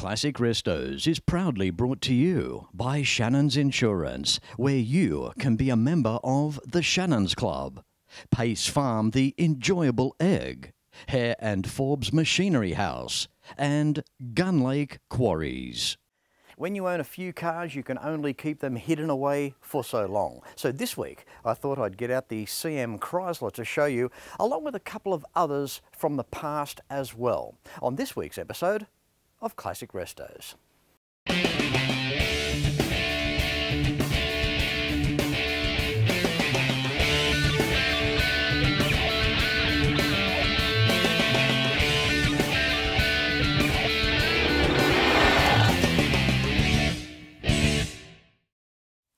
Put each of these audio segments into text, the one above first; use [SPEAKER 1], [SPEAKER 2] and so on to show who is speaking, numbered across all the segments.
[SPEAKER 1] Classic Restos is proudly brought to you by Shannons Insurance, where you can be a member of the Shannons Club, Pace Farm the Enjoyable Egg, Hare and Forbes Machinery House, and Gun Lake Quarries.
[SPEAKER 2] When you own a few cars, you can only keep them hidden away for so long. So this week, I thought I'd get out the CM Chrysler to show you, along with a couple of others from the past as well, on this week's episode of Classic Restos.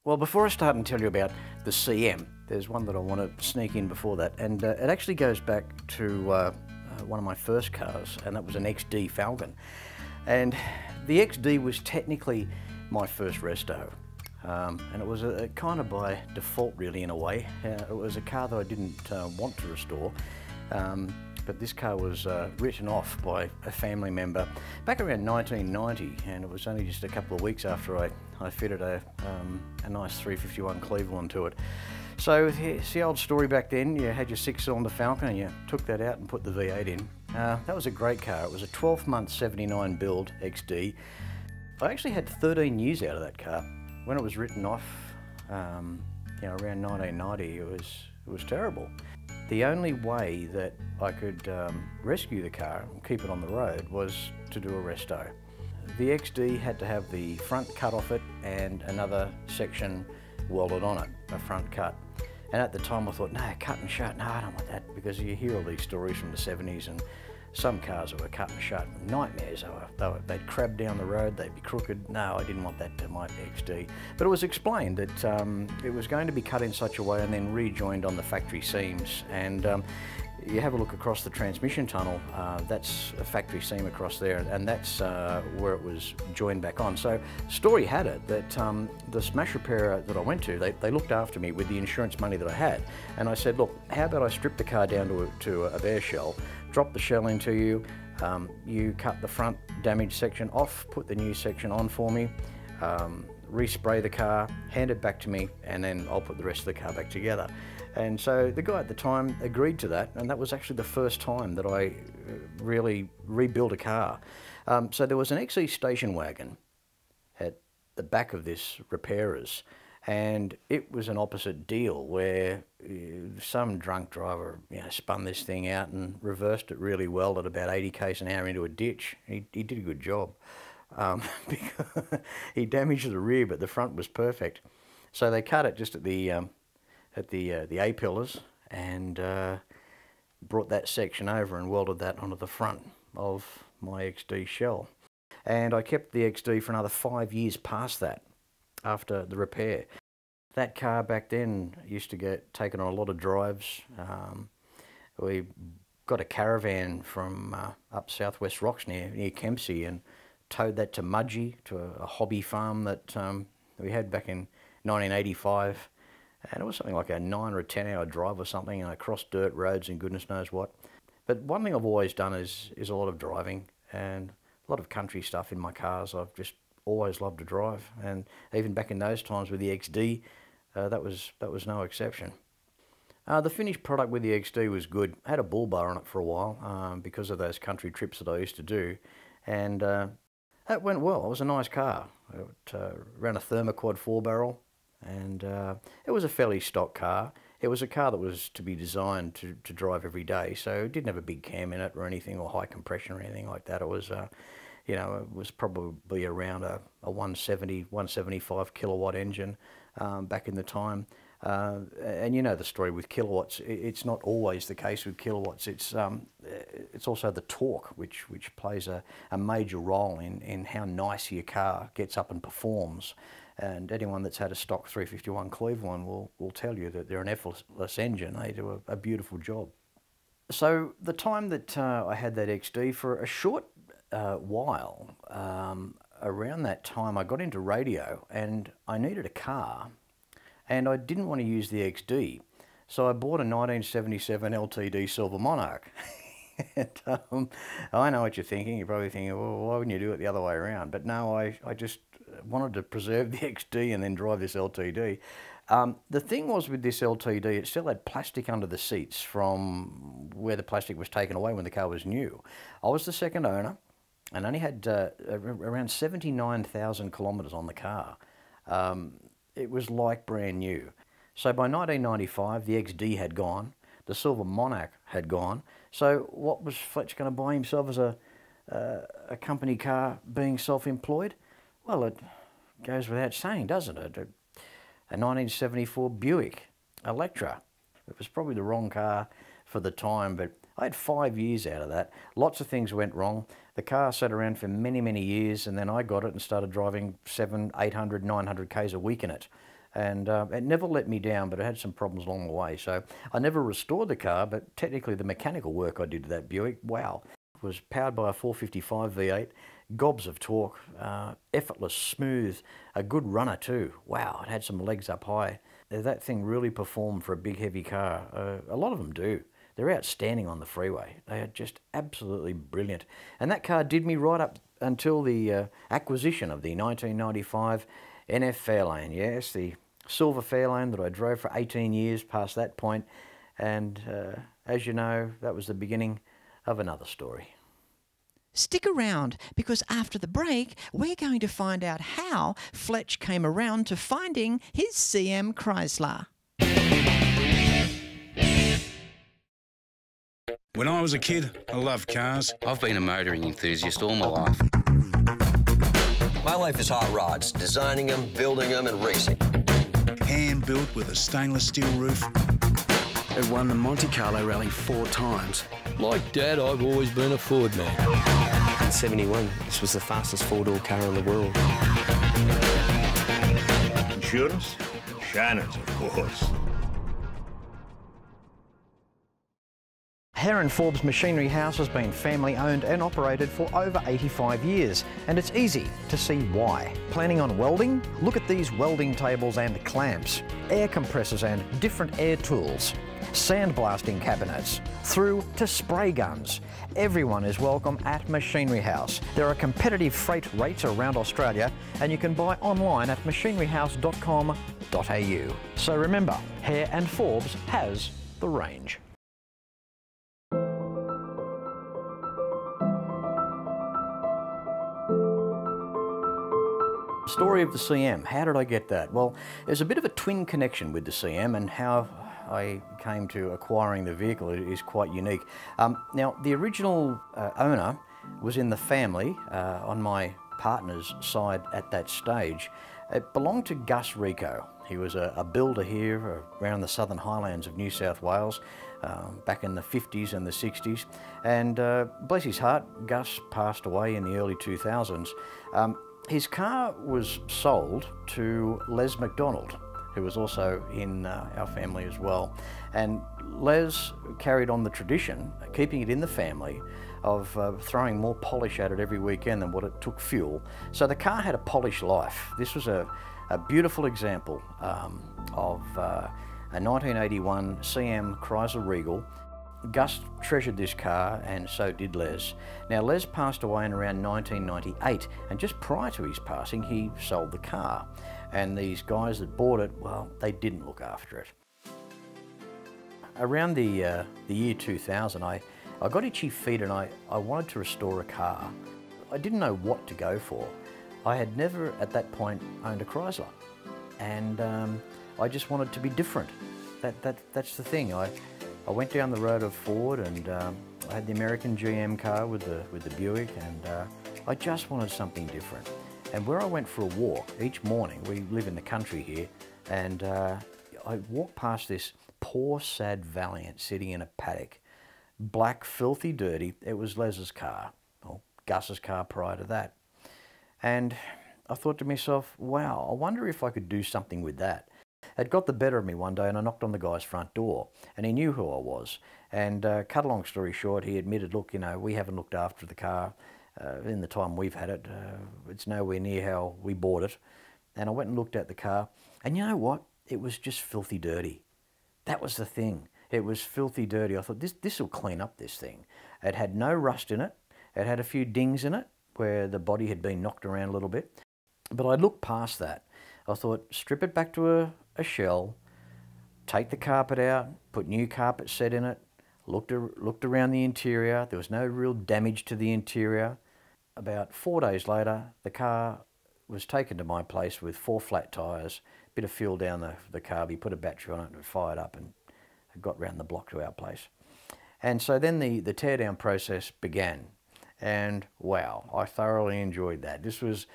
[SPEAKER 2] Well, before I start and tell you about the CM, there's one that I want to sneak in before that, and it actually goes back to one of my first cars, and that was an XD Falcon. And the XD was technically my first resto, and it was a kind of by default really in a way. It was a car that I didn't want to restore, but this car was written off by a family member back around 1990, and it was only just a couple of weeks after I fitted a nice 351 Cleveland to it. So it's the old story back then. You had your 6-cylinder Falcon and you took that out and put the V8 in. That was a great car. It was a 12-month 79 build XD. I actually had 13 years out of that car. When it was written off, around 1990, it was terrible. The only way that I could rescue the car and keep it on the road was to do a resto. The XD had to have the front cut off it and another section welded on it, a front cut. And at the time I thought, no, cut and shut, no, I don't want that, because you hear all these stories from the 70s and some cars that were cut and shut, nightmares. They'd crab down the road, they'd be crooked. No, I didn't want that to my XD. But it was explained that it was going to be cut in such a way and then rejoined on the factory seams. And you have a look across the transmission tunnel, that's a factory seam across there, and that's where it was joined back on. So story had it that the smash repairer that I went to, they looked after me with the insurance money that I had. And I said, look, how about I strip the car down to a bare shell, drop the shell into you, you cut the front damaged section off, put the new section on for me, respray the car, hand it back to me, and then I'll put the rest of the car back together. And so the guy at the time agreed to that, and that was actually the first time that I really rebuilt a car. So there was an XE station wagon at the back of this repairer's, and it was an opposite deal where some drunk driver spun this thing out and reversed it really well at about 80 k's an hour into a ditch. He did a good job. Because he damaged the rear, but the front was perfect. So they cut it just at the A-pillars and brought that section over and welded that onto the front of my XD shell. And I kept the XD for another 5 years past that, after the repair. That car back then used to get taken on a lot of drives. We got a caravan from up southwest Rocks near Kempsey and towed that to Mudgee, to a hobby farm that we had back in 1985. And it was something like a 9 or a 10 hour drive or something, and across dirt roads and goodness knows what. But one thing I've always done is a lot of driving and a lot of country stuff in my cars. I've just always loved to drive, and even back in those times with the XD, that was no exception. The finished product with the XD was good. I had a bull bar on it for a while because of those country trips that I used to do, and that went well. It was a nice car. It ran a thermoquad 4-barrel, and it was a fairly stock car. It was a car that was to be designed to drive every day, so it didn't have a big cam in it or anything, or high compression or anything like that. It was, it was probably around a 170, 175 kilowatt engine back in the time. And you know the story with kilowatts. It's not always the case with kilowatts. It's also the torque which plays a major role in how nice your car gets up and performs. And anyone that's had a stock 351 Cleveland will tell you that they're an effortless engine. They do a beautiful job. So the time that I had that XD, for a short while, around that time I got into radio and I needed a car, and I didn't want to use the XD. So I bought a 1977 LTD Silver Monarch. And, I know what you're thinking. You're probably thinking, well, why wouldn't you do it the other way around? But no, I just wanted to preserve the XD and then drive this LTD. The thing was with this LTD, it still had plastic under the seats from where the plastic was taken away when the car was new. I was the second owner and only had around 79,000 kilometres on the car. It was like brand new. So by 1995, the XD had gone, the Silver Monarch had gone. So what was Fletch going to buy himself as a company car being self-employed? Well, it goes without saying, doesn't it? A 1974 Buick Electra. It was probably the wrong car for the time, but I had 5 years out of that. Lots of things went wrong. The car sat around for many, many years, and then I got it and started driving 700, 800, 900 Ks a week in it. And it never let me down, but it had some problems along the way. So I never restored the car, but technically the mechanical work I did to that Buick, wow. It was powered by a 455 V8, gobs of torque, effortless, smooth, a good runner too. Wow, it had some legs up high. That thing really performed for a big, heavy car. A lot of them do. They're outstanding on the freeway. They are just absolutely brilliant. And that car did me right up until the acquisition of the 1995 NF Fairlane. Yes, the silver Fairlane that I drove for 18 years past that point. And as you know, that was the beginning of another story.
[SPEAKER 3] Stick around, because after the break, we're going to find out how Fletch came around to finding his CM Chrysler.
[SPEAKER 4] When I was a kid, I loved cars.
[SPEAKER 5] I've been a motoring enthusiast all my life.
[SPEAKER 6] My life is hot rods, designing them, building them, and racing.
[SPEAKER 4] Hand-built with a stainless steel roof.
[SPEAKER 7] I've won the Monte Carlo Rally 4 times.
[SPEAKER 8] Like Dad, I've always been a Ford man.
[SPEAKER 7] In '71, this was the fastest four-door car in the world.
[SPEAKER 9] Insurance? Shannons, of course.
[SPEAKER 2] Heron Forbes Machinery House has been family owned and operated for over 85 years, and it's easy to see why. Planning on welding? Look at these welding tables and clamps, air compressors and different air tools, sandblasting cabinets, through to spray guns. Everyone is welcome at Machinery House. There are competitive freight rates around Australia, and you can buy online at machineryhouse.com.au. So remember, Hare and Forbes has the range. Story of the CM. How did I get that? Well, there's a bit of a twin connection with the CM, and how I came to acquiring the vehicle is quite unique. Now, the original owner was in the family on my partner's side at that stage. It belonged to Gus Rico. He was a builder here around the southern highlands of New South Wales back in the 50s and the 60s. And bless his heart, Gus passed away in the early 2000s. His car was sold to Les McDonald, who was also in our family as well. And Les carried on the tradition, keeping it in the family, of throwing more polish at it every weekend than what it took fuel. So the car had a polished life. This was a beautiful example of a 1981 CM Chrysler Regal. Gus treasured this car, and so did Les. Now, Les passed away in around 1998, and just prior to his passing, he sold the car. And these guys that bought it, well, they didn't look after it. Around the year 2000, I got itchy feet, and I wanted to restore a car. I didn't know what to go for. I had never, at that point, owned a Chrysler, and I just wanted to be different. That's the thing. I went down the road of Ford, and I had the American GM car with the Buick, and I just wanted something different. And where I went for a walk each morning, we live in the country here, and I walked past this poor, sad Valiant sitting in a paddock, black, filthy, dirty. It was Les's car, or Gus's car prior to that. And I thought to myself, wow, I wonder if I could do something with that. It got the better of me one day, and I knocked on the guy's front door, and he knew who I was. And cut a long story short, he admitted, look, you know, we haven't looked after the car in the time we've had it. It's nowhere near how we bought it. And I went and looked at the car, and you know what? It was just filthy dirty. That was the thing. It was filthy dirty. I thought, this will clean up this thing. It had no rust in it. It had a few dings in it where the body had been knocked around a little bit. But I looked past that. I thought, strip it back to a shell, take the carpet out, put new carpet set in it, looked around the interior. There was no real damage to the interior. About 4 days later, the car was taken to my place with 4 flat tyres, a bit of fuel down the carb. He put a battery on it and it fired up and it got round the block to our place. And so then the teardown process began. And wow, I thoroughly enjoyed that. This was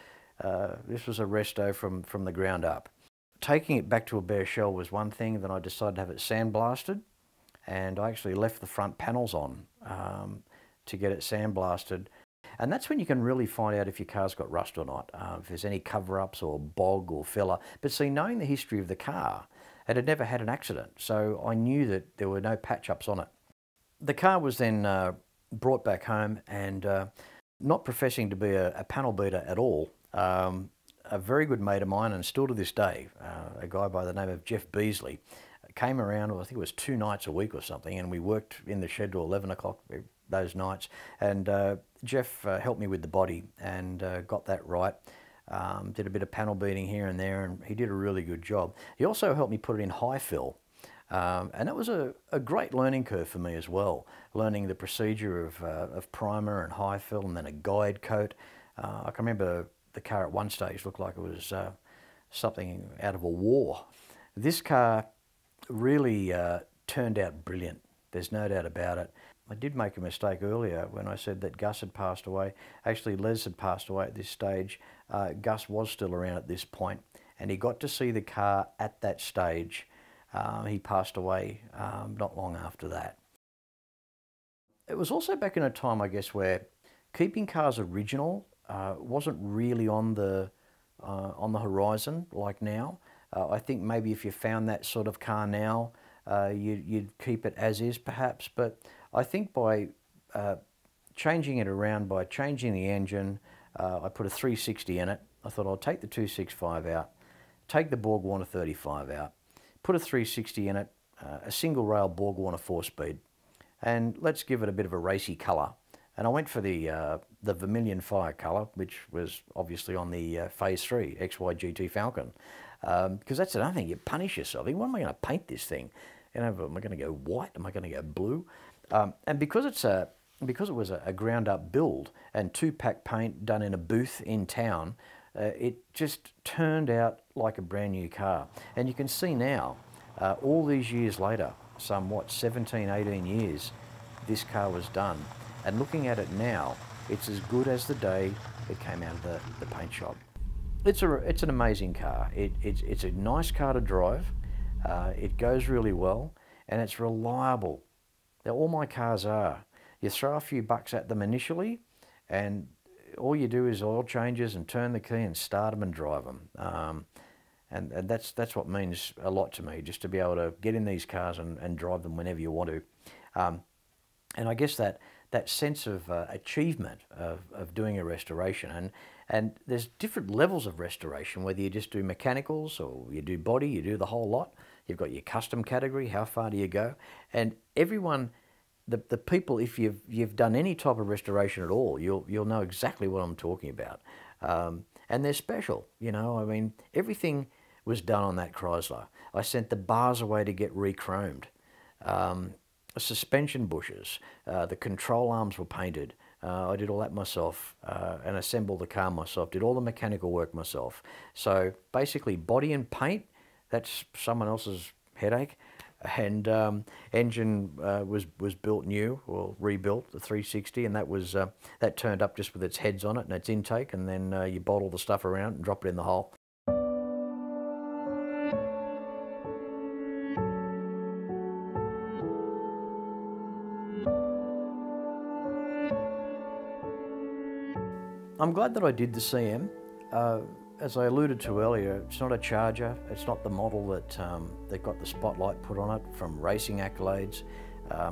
[SPEAKER 2] a resto from the ground up. Taking it back to a bare shell was one thing. Then I decided to have it sandblasted, and I actually left the front panels on to get it sandblasted. And that's when you can really find out if your car's got rust or not, if there's any cover-ups or bog or filler. But see, knowing the history of the car, it had never had an accident, so I knew that there were no patch-ups on it. The car was then brought back home, and not professing to be a panel beater at all, a very good mate of mine, and still to this day, a guy by the name of Jeff Beasley, came around, I think it was 2 nights a week or something, and we worked in the shed till 11 o'clock those nights. And Jeff helped me with the body and got that right. Did a bit of panel beating here and there, and he did a really good job. He also helped me put it in high fill. And that was a great learning curve for me as well, learning the procedure of primer and high fill and then a guide coat. I can remember the car at one stage looked like it was something out of a war. This car really turned out brilliant. There's no doubt about it. I did make a mistake earlier when I said that Gus had passed away. Actually, Les had passed away at this stage. Gus was still around at this point, and he got to see the car at that stage. He passed away not long after that. It was also back in a time, I guess, where keeping cars original wasn't really on the horizon like now. I think maybe if you found that sort of car now, you'd keep it as is perhaps, but I think by changing it around, by changing the engine, I put a 360 in it. I thought I'll take the 265 out, take the Borg Warner 35 out, put a 360 in it, a single rail Borg Warner 4-speed, and let's give it a bit of a racy colour. And I went for the vermilion fire colour, which was obviously on the Phase 3 XY GT Falcon, because that's another thing, you punish yourself. What am I going to paint this thing? You know, am I going to go white? Am I going to go blue? And because it was a ground-up build and 2-pack paint done in a booth in town, it just turned out like a brand new car. And you can see now, all these years later, some, 17, 18 years, this car was done. And looking at it now, it's as good as the day it came out of the paint shop. It's an amazing car. It's a nice car to drive. It goes really well, and it's reliable. Now, all my cars are. You throw a few bucks at them initially, and all you do is oil changes and turn the key and start them and drive them. And that's what means a lot to me, just to be able to get in these cars and drive them whenever you want to. And I guess that sense of achievement of doing a restoration, and there's different levels of restoration, whether you just do mechanicals or you do body, you do the whole lot. You've got your custom category, how far do you go? And everyone, the people, if you've done any type of restoration at all, you'll know exactly what I'm talking about. And they're special, you know. I mean, everything was done on that Chrysler. I sent the bars away to get re-chromed. Suspension bushes, the control arms were painted. I did all that myself and assembled the car myself, did all the mechanical work myself. So basically body and paint, that's someone else's headache. And engine was built new, or rebuilt, the 360, and that turned up just with its heads on it and its intake, and then you bolt all the stuff around and drop it in the hole. I'm glad that I did the CM. As I alluded to earlier, it's not a Charger. It's not the model that got the spotlight put on it from racing accolades.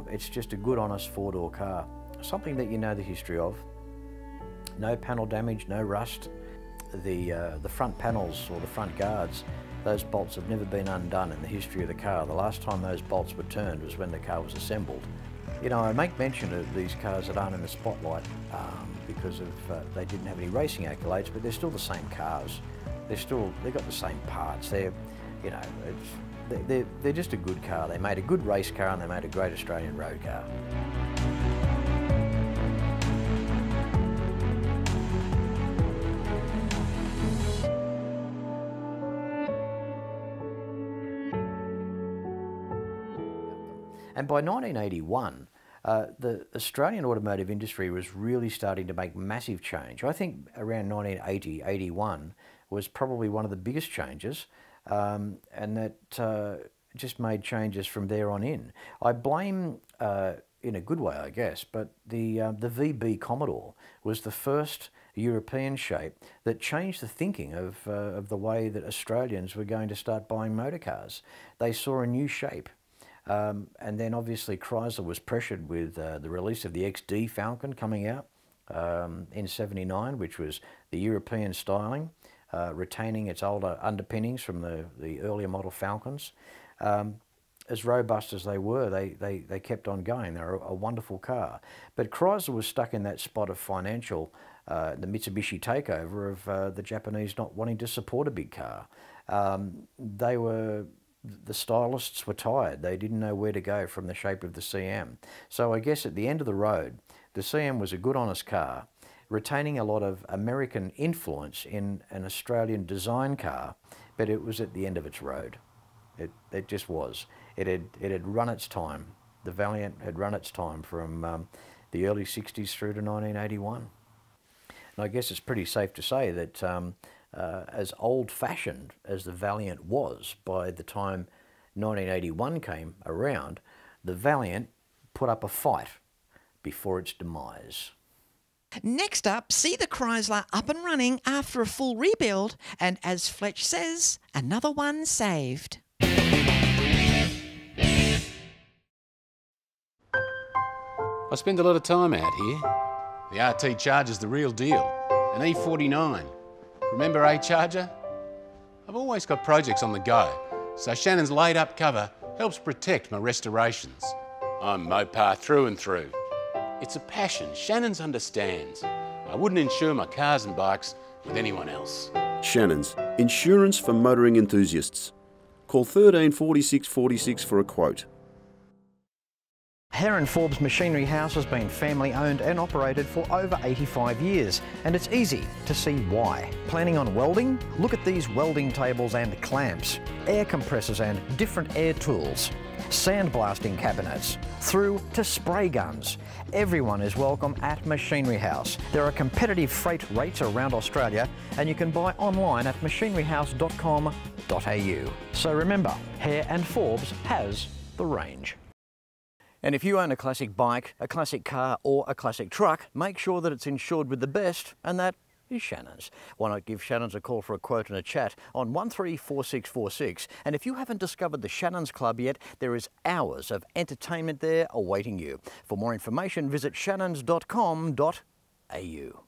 [SPEAKER 2] It's just a good, honest 4-door car. Something that you know the history of. No panel damage, no rust. the front panels or the front guards, those bolts have never been undone in the history of the car. The last time those bolts were turned was when the car was assembled. You know, I make mention of these cars that aren't in the spotlight because of they didn't have any racing accolades, but they're still the same cars. They've got the same parts. They're, you know, they're just a good car. They made a good race car and they made a great Australian road car. And by 1981, the Australian automotive industry was really starting to make massive change. I think around 1980, 81 was probably one of the biggest changes, and that just made changes from there on in. I blame, in a good way I guess, but the VB Commodore was the first European shape that changed the thinking of the way that Australians were going to start buying motor cars. They saw a new shape. And then obviously Chrysler was pressured with the release of the XD Falcon coming out in '79, which was the European styling, retaining its older underpinnings from the earlier model Falcons. As robust as they were, they kept on going. They're a wonderful car. But Chrysler was stuck in that spot of financial, the Mitsubishi takeover of the Japanese not wanting to support a big car. The stylists were tired. They didn't know where to go from the shape of the CM. So I guess at the end of the road, the CM was a good, honest car, retaining a lot of American influence in an Australian design car, but it was at the end of its road. It just was. It had run its time. The Valiant had run its time from the early 60s through to 1981. And I guess it's pretty safe to say that as old-fashioned as the Valiant was by the time 1981 came around, the Valiant put up a fight before its demise.
[SPEAKER 3] Next up, see the Chrysler up and running after a full rebuild, and as Fletch says, another one saved.
[SPEAKER 10] I spend a lot of time out here. The RT Charger's the real deal, an E49. Remember A-Charger? I've always got projects on the go, so Shannon's laid-up cover helps protect my restorations. I'm Mopar through and through. It's a passion Shannon's understands. I wouldn't insure my cars and bikes with anyone else.
[SPEAKER 11] Shannon's, insurance for motoring enthusiasts. Call 13 46 46 for a quote.
[SPEAKER 2] Hare & Forbes Machinery House has been family owned and operated for over 85 years, and it's easy to see why. Planning on welding? Look at these welding tables and clamps, air compressors and different air tools, sandblasting cabinets, through to spray guns. Everyone is welcome at Machinery House. There are competitive freight rates around Australia, and you can buy online at machineryhouse.com.au. So remember, Hare & Forbes has the range. And if you own a classic bike, a classic car or a classic truck, make sure that it's insured with the best, and that is Shannons. Why not give Shannons a call for a quote and a chat on 134646. And if you haven't discovered the Shannons Club yet, there is hours of entertainment there awaiting you. For more information, visit shannons.com.au.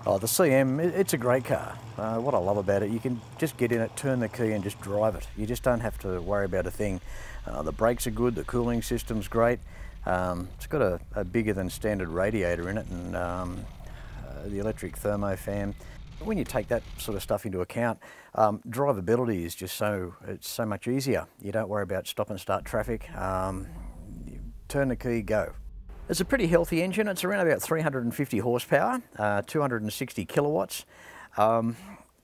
[SPEAKER 2] Oh, the CM, it's a great car. What I love about it, you can just get in it, turn the key and just drive it. You just don't have to worry about a thing. The brakes are good, the cooling system's great. It's got a bigger than standard radiator in it, and the electric thermo fan. When you take that sort of stuff into account, drivability is just so much easier. You don't worry about stop and start traffic. You turn the key, go. It's a pretty healthy engine. It's around about 350 horsepower, 260 kilowatts. The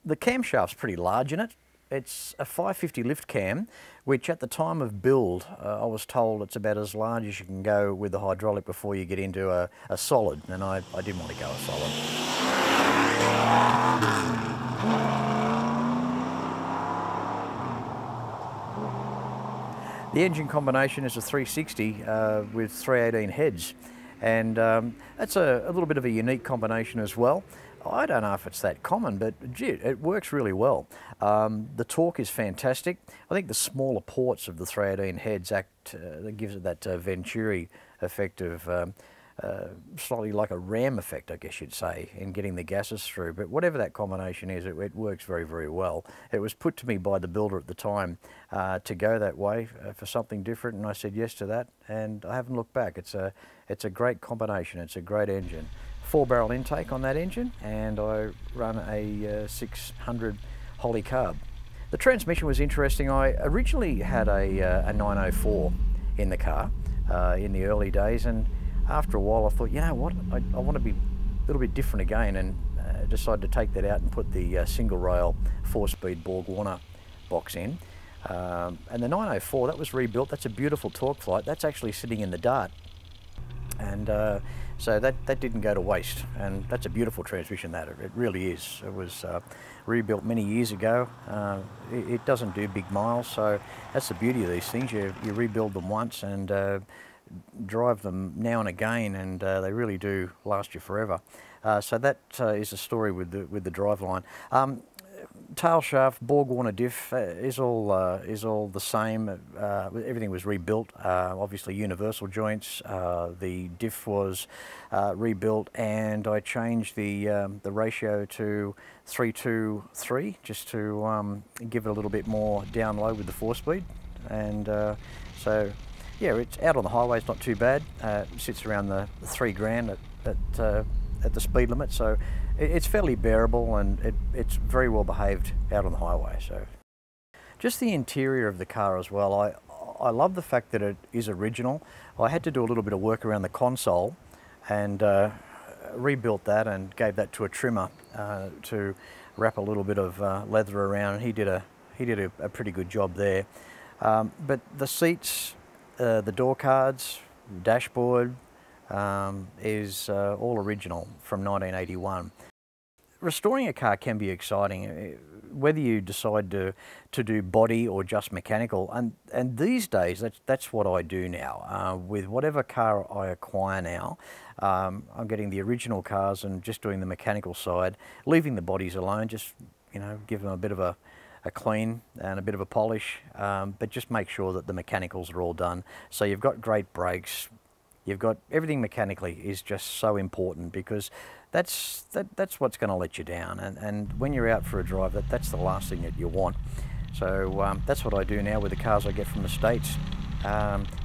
[SPEAKER 2] camshaft's pretty large in it. It's a 550 lift cam, which at the time of build, I was told it's about as large as you can go with the hydraulic before you get into a solid, and I didn't want to go a solid. The engine combination is a 360 with 318 heads, and that's a little bit of a unique combination as well. I don't know if it's that common, but gee, it works really well. The torque is fantastic. I think the smaller ports of the 318 heads that gives it that Venturi effect of slightly like a ram effect, I guess you'd say, in getting the gases through. But whatever that combination is, it works very, very well. It was put to me by the builder at the time to go that way for something different, and I said yes to that, and I haven't looked back. It's a great combination. It's a great engine. 4-barrel intake on that engine, and I run a 600 Holley carb. The transmission was interesting. I originally had a 904 in the car in the early days, and after a while I thought, you know what, I want to be a little bit different again, and decided to take that out and put the single rail 4-speed Borg-Warner box in. And the 904, that was rebuilt. That's a beautiful torque flight. That's actually sitting in the Dart. And so that didn't go to waste, and that's a beautiful transmission, that it really is. It was rebuilt many years ago. It doesn't do big miles, so that's the beauty of these things. You rebuild them once and drive them now and again, and they really do last you forever. So that is the story with the driveline. Tail shaft, Borg-Warner diff is all the same. Everything was rebuilt. Obviously, universal joints. The diff was rebuilt, and I changed the ratio to 3:2:3 just to give it a little bit more down low with the 4-speed. And so, yeah, it's out on the highway. It's not too bad. It sits around the 3 grand at the speed limit, so it's fairly bearable, and it's very well behaved out on the highway. So, just the interior of the car as well. I love the fact that it is original. I had to do a little bit of work around the console, and rebuilt that and gave that to a trimmer to wrap a little bit of leather around, and he did a pretty good job there. But the seats, the door cards, dashboard is all original from 1981. Restoring a car can be exciting, whether you decide to do body or just mechanical, and these days that's what I do now. With whatever car I acquire now, I'm getting the original cars and just doing the mechanical side, leaving the bodies alone, just give them a bit of a clean and a bit of a polish, but just make sure that the mechanicals are all done. So you've got great brakes, you've got everything mechanically is just so important, because that's what's going to let you down, and when you're out for a drive, that's the last thing that you want. So that's what I do now with the cars I get from the States.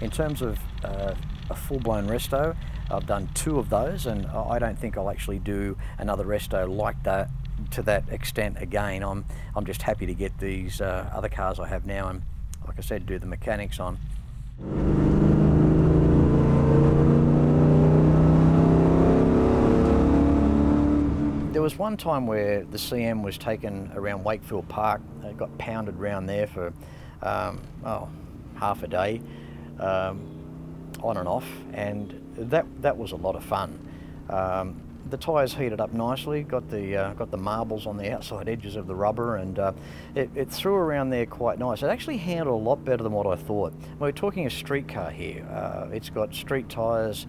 [SPEAKER 2] In terms of a full-blown resto, I've done 2 of those, and I don't think I'll actually do another resto like that to that extent again. I'm just happy to get these other cars I have now, and like I said, do the mechanics on. There was one time where the CM was taken around Wakefield Park. It got pounded around there for half a day, on and off, and that was a lot of fun. The tyres heated up nicely, got the marbles on the outside edges of the rubber, and it threw around there quite nice. It actually handled a lot better than what I thought. We're talking a street car here. It's got street tyres,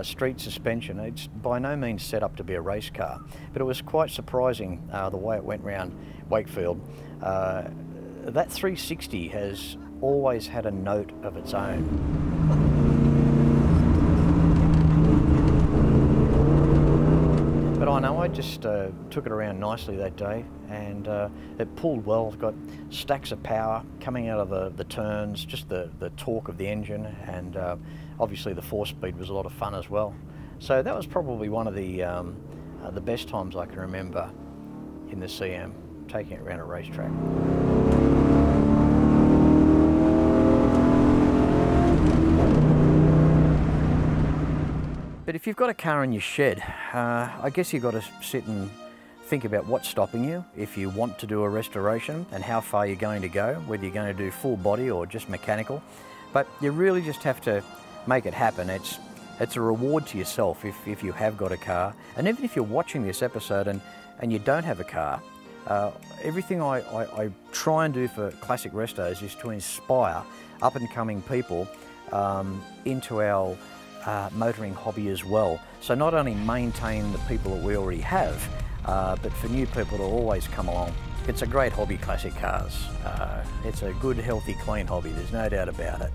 [SPEAKER 2] street suspension. It's by no means set up to be a race car, but it was quite surprising the way it went round Wakefield. That 360 has always had a note of its own. But I know I just took it around nicely that day, and it pulled well. It's got stacks of power coming out of the turns, just the torque of the engine, and obviously the 4-speed was a lot of fun as well. So that was probably one of the best times I can remember in the CM, taking it around a racetrack. But if you've got a car in your shed, I guess you've got to sit and think about what's stopping you if you want to do a restoration, and how far you're going to go, whether you're going to do full body or just mechanical. But you really just have to make it happen. It's a reward to yourself if you have got a car. And even if you're watching this episode and you don't have a car, everything I try and do for Classic Restos is to inspire up-and-coming people into our motoring hobby as well. So not only maintain the people that we already have, but for new people to always come along. It's a great hobby, classic cars. It's a good, healthy, clean hobby, there's no doubt about it.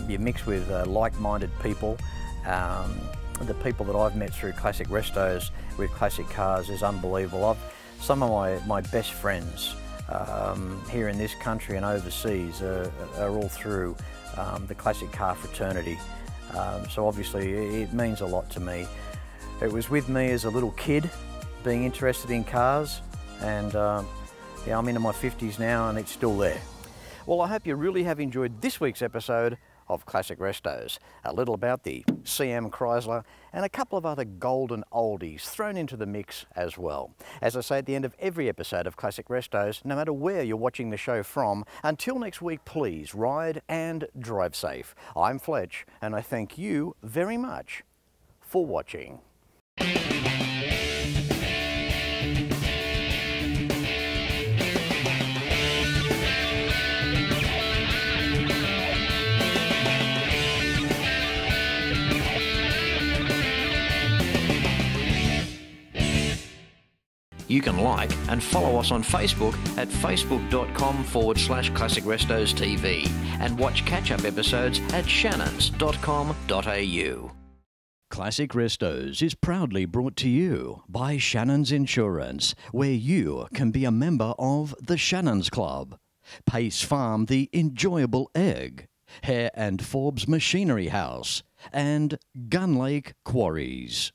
[SPEAKER 2] You mix with like-minded people. The people that I've met through Classic Restos with classic cars is unbelievable. Some of my best friends here in this country and overseas are all through the classic car fraternity. So obviously it means a lot to me. It was with me as a little kid, being interested in cars, and yeah, I'm into my 50s now and it's still there. Well, I hope you really have enjoyed this week's episode of Classic Restos. A little about the CM Chrysler and a couple of other golden oldies thrown into the mix as well. As I say at the end of every episode of Classic Restos, no matter where you're watching the show from, until next week, please ride and drive safe. I'm Fletch and I thank you very much for watching.
[SPEAKER 12] You can like and follow us on Facebook at facebook.com/ClassicRestosTV and watch catch-up episodes at shannons.com.au.
[SPEAKER 1] Classic Restos is proudly brought to you by Shannons Insurance, where you can be a member of the Shannons Club. Pace Farm, the enjoyable egg. Hare and Forbes Machinery House. And Gun Lake Quarries.